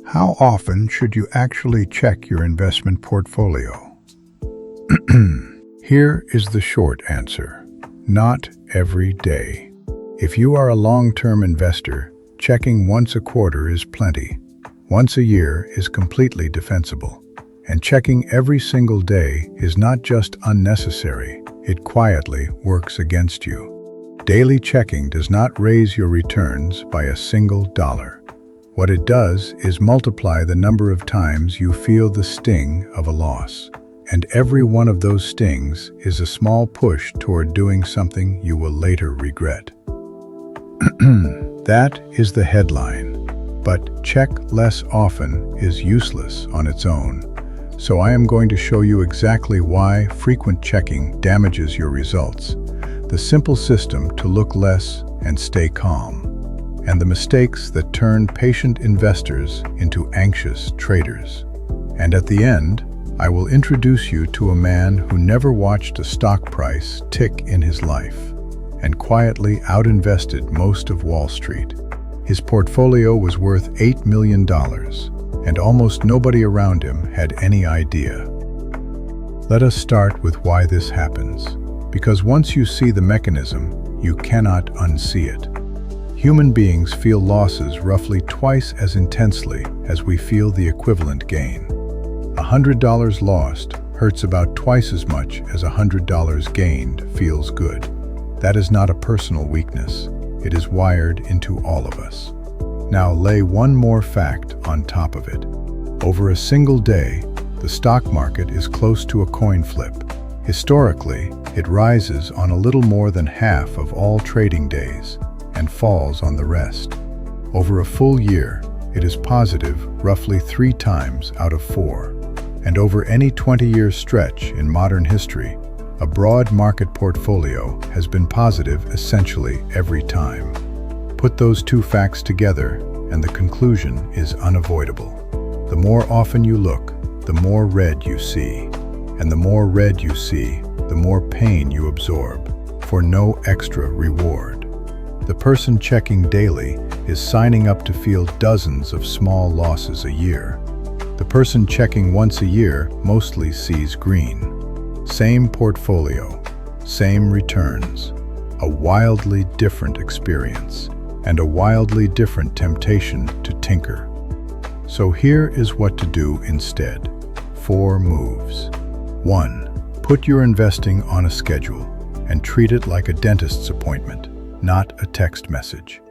How often should you actually check your investment portfolio? Here is the short answer. Not every day. If you are a long-term investor, checking once a quarter is plenty. Once a year is completely defensible. And checking every single day is not just unnecessary, it quietly works against you. Daily checking does not raise your returns by a single dollar. What it does is multiply the number of times you feel the sting of a loss. And every one of those stings is a small push toward doing something you will later regret. That is the headline. But check less often is useless on its own. So I am going to show you exactly why frequent checking damages your results, the simple system to look less and stay calm, and the mistakes that turn patient investors into anxious traders. And at the end, I will introduce you to a man who never watched a stock price tick in his life and quietly outinvested most of Wall Street. His portfolio was worth $8 million, and almost nobody around him had any idea. Let us start with why this happens, because once you see the mechanism, you cannot unsee it. Human beings feel losses roughly twice as intensely as we feel the equivalent gain. $100 lost hurts about twice as much as $100 gained feels good. That is not a personal weakness. It is wired into all of us. Now lay one more fact on top of it. Over a single day, the stock market is close to a coin flip. Historically, it rises on a little more than half of all trading days and falls on the rest. Over a full year, it is positive roughly 3 times out of 4. And over any 20-year stretch in modern history, a broad market portfolio has been positive essentially every time. Put those two facts together, and the conclusion is unavoidable. The more often you look, the more red you see. And the more red you see, the more pain you absorb, for no extra reward. The person checking daily is signing up to feel dozens of small losses a year. The person checking once a year mostly sees green. Same portfolio, same returns, a wildly different experience, and a wildly different temptation to tinker. So here is what to do instead. 4 moves. 1. Put your investing on a schedule and treat it like a dentist's appointment, not a text message.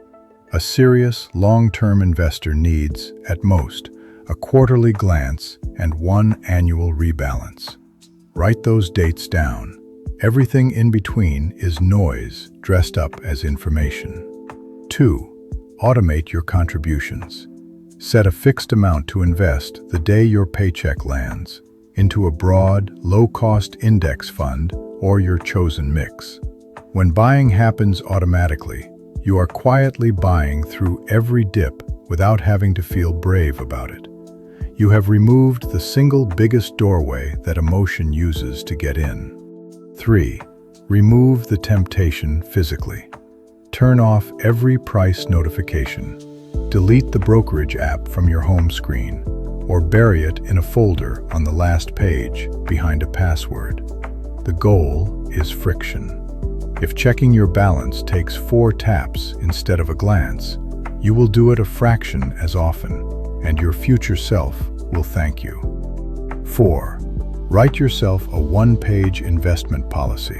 A serious, long-term investor needs, at most, a quarterly glance and 1 annual rebalance. Write those dates down. Everything in between is noise dressed up as information. 2. Automate your contributions. Set a fixed amount to invest the day your paycheck lands into a broad, low-cost index fund or your chosen mix. When buying happens automatically, you are quietly buying through every dip without having to feel brave about it. You have removed the single biggest doorway that emotion uses to get in. 3. Remove the temptation physically. Turn off every price notification. Delete the brokerage app from your home screen, or bury it in a folder on the last page behind a password. The goal is friction. If checking your balance takes 4 taps instead of a glance, you will do it a fraction as often, and your future self will thank you. 4. Write yourself a 1-page investment policy.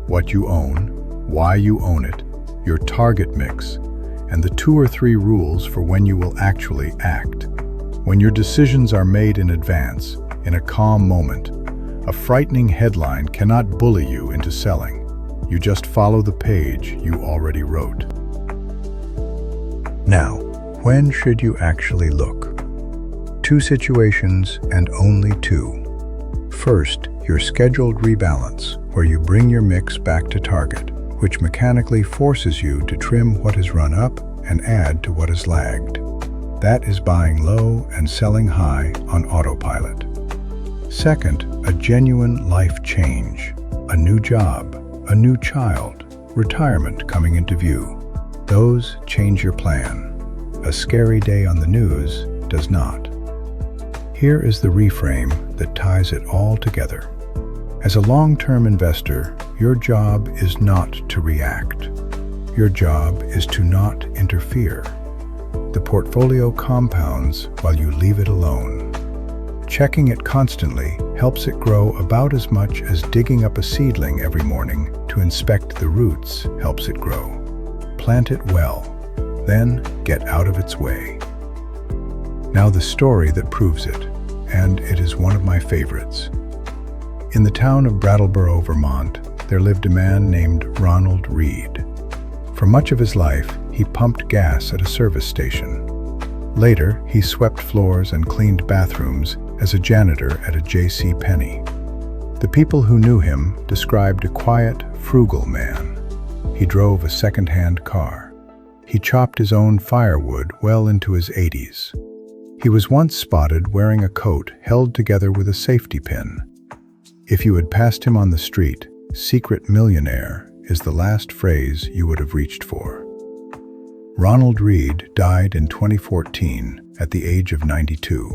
What you own, why you own it, your target mix, and the 2 or 3 rules for when you will actually act. When your decisions are made in advance, in a calm moment, a frightening headline cannot bully you into selling. You just follow the page you already wrote. Now, when should you actually look? 2 situations and only 2. First, your scheduled rebalance, where you bring your mix back to target, which mechanically forces you to trim what has run up and add to what has lagged. That is buying low and selling high on autopilot. Second, a genuine life change, a new job, a new child, retirement coming into view. Those change your plan. a scary day on the news does not. Here is the reframe that ties it all together. As a long-term investor, your job is not to react. Your job is to not interfere. The portfolio compounds while you leave it alone. Checking it constantly helps it grow about as much as digging up a seedling every morning to inspect the roots helps it grow. Plant it well, then get out of its way. Now the story that proves it, and it is one of my favorites. In the town of Brattleboro, Vermont, there lived a man named Ronald Read. For much of his life, he pumped gas at a service station. Later, he swept floors and cleaned bathrooms as a janitor at a J.C. Penney. The people who knew him described a quiet, frugal man. He drove a second-hand car. He chopped his own firewood well into his 80s. He was once spotted wearing a coat held together with a safety pin. If you had passed him on the street, "Secret millionaire" is the last phrase you would have reached for. Ronald Read died in 2014 at the age of 92.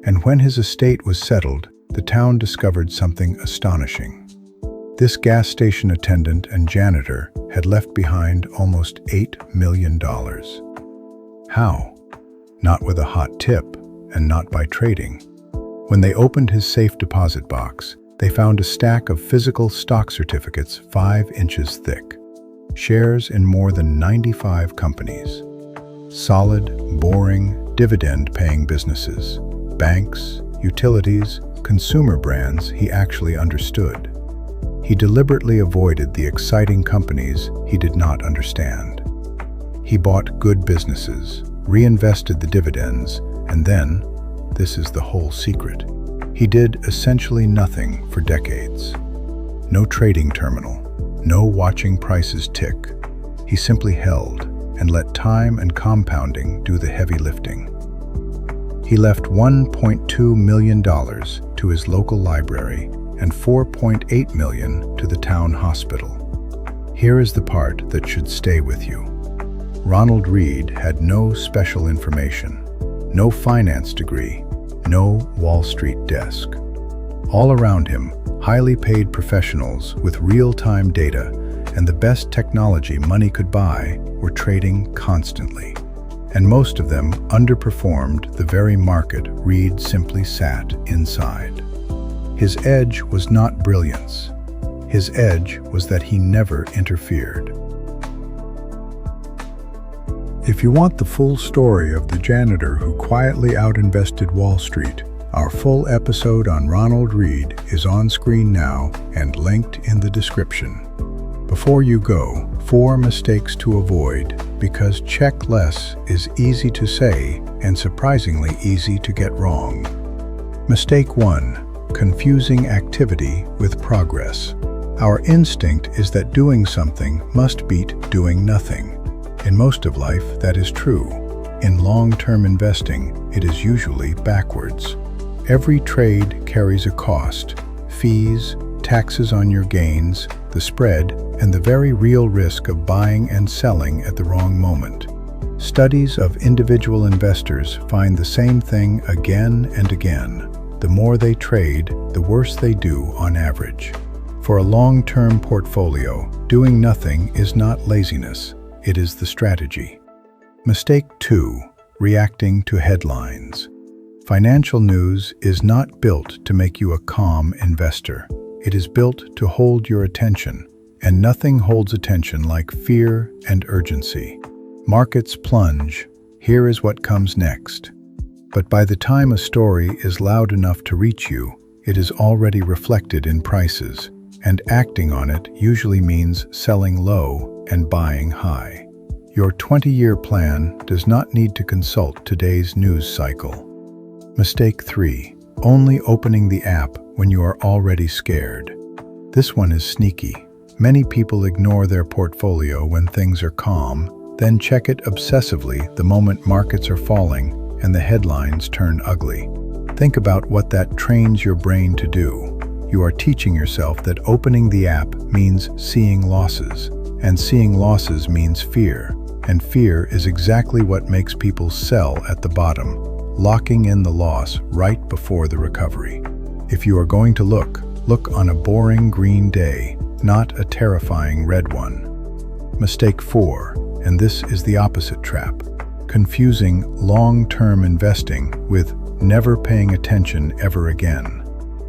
And when his estate was settled, the town discovered something astonishing. This gas station attendant and janitor had left behind almost $8 million. How? Not with a hot tip, and not by trading. When they opened his safe deposit box, they found a stack of physical stock certificates 5 inches thick. Shares in more than 95 companies. Solid, boring, dividend-paying businesses. Banks, utilities, consumer brands he actually understood. He deliberately avoided the exciting companies he did not understand. He bought good businesses, reinvested the dividends, and then, this is the whole secret, he did essentially nothing for decades. No trading terminal, no watching prices tick. He simply held and let time and compounding do the heavy lifting. He left $1.2 million to his local library and $4.8 million to the town hospital. Here is the part that should stay with you. Ronald Read had no special information, no finance degree, no Wall Street desk. All around him, highly paid professionals with real-time data and the best technology money could buy were trading constantly. And most of them underperformed the very market Read simply sat inside. His edge was not brilliance. His edge was that he never interfered. If you want the full story of the janitor who quietly outinvested Wall Street, our full episode on Ronald Read is on screen now and linked in the description. Before you go, 4 mistakes to avoid, because check less is easy to say and surprisingly easy to get wrong. Mistake 1. Confusing activity with progress. Our instinct is that doing something must beat doing nothing. In most of life, that is true. In long-term investing, it is usually backwards. Every trade carries a cost: fees, taxes on your gains, the spread, and the very real risk of buying and selling at the wrong moment. Studies of individual investors find the same thing again and again. The more they trade, the worse they do on average. For a long-term portfolio, doing nothing is not laziness. It is the strategy. Mistake 2. Reacting to headlines. Financial news is not built to make you a calm investor. It is built to hold your attention, and nothing holds attention like fear and urgency. Markets plunge. Here is what comes next. But by the time a story is loud enough to reach you, it is already reflected in prices, and acting on it usually means selling low and buying high. Your 20-year plan does not need to consult today's news cycle. Mistake 3. Only opening the app when you are already scared. This one is sneaky. Many people ignore their portfolio when things are calm, then check it obsessively the moment markets are falling and the headlines turn ugly. Think about what that trains your brain to do. You are teaching yourself that opening the app means seeing losses, and seeing losses means fear, And fear is exactly what makes people sell at the bottom, locking in the loss right before the recovery. If you are going to look on a boring green day, not a terrifying red one. Mistake 4, and this is the opposite trap, confusing long-term investing with never paying attention ever again.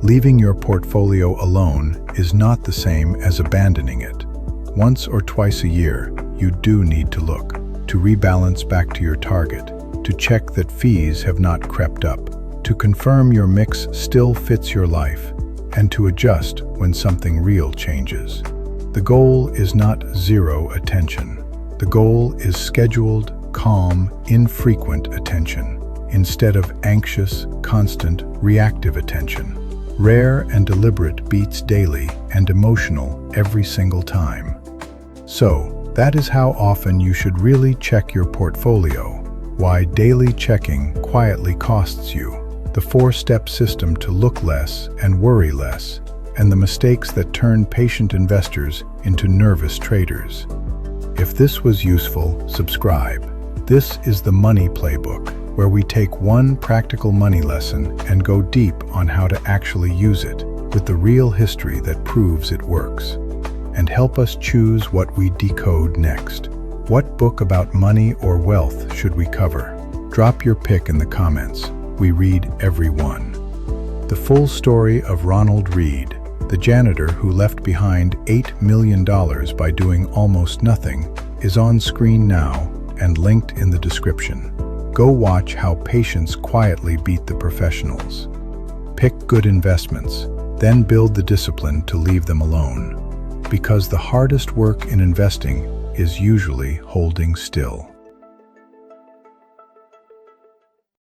Leaving your portfolio alone is not the same as abandoning it. Once or twice a year, you do need to look, to rebalance back to your target, to check that fees have not crept up, to confirm your mix still fits your life, and to adjust when something real changes. The goal is not zero attention. The goal is scheduled, calm, infrequent attention, instead of anxious, constant, reactive attention. Rare and deliberate beats daily and emotional every single time. So, that is how often you should really check your portfolio, why daily checking quietly costs you, the 4-step system to look less and worry less, and the mistakes that turn patient investors into nervous traders. If this was useful, subscribe. This is the Money Playbook, where we take one practical money lesson and go deep on how to actually use it, with the real history that proves it works. And help us choose what we decode next. What book about money or wealth should we cover? Drop your pick in the comments. We read every one. The full story of Ronald Read, the janitor who left behind $8 million by doing almost nothing, is on screen now and linked in the description. Go watch how patience quietly beat the professionals. Pick good investments, then build the discipline to leave them alone. Because the hardest work in investing is usually holding still.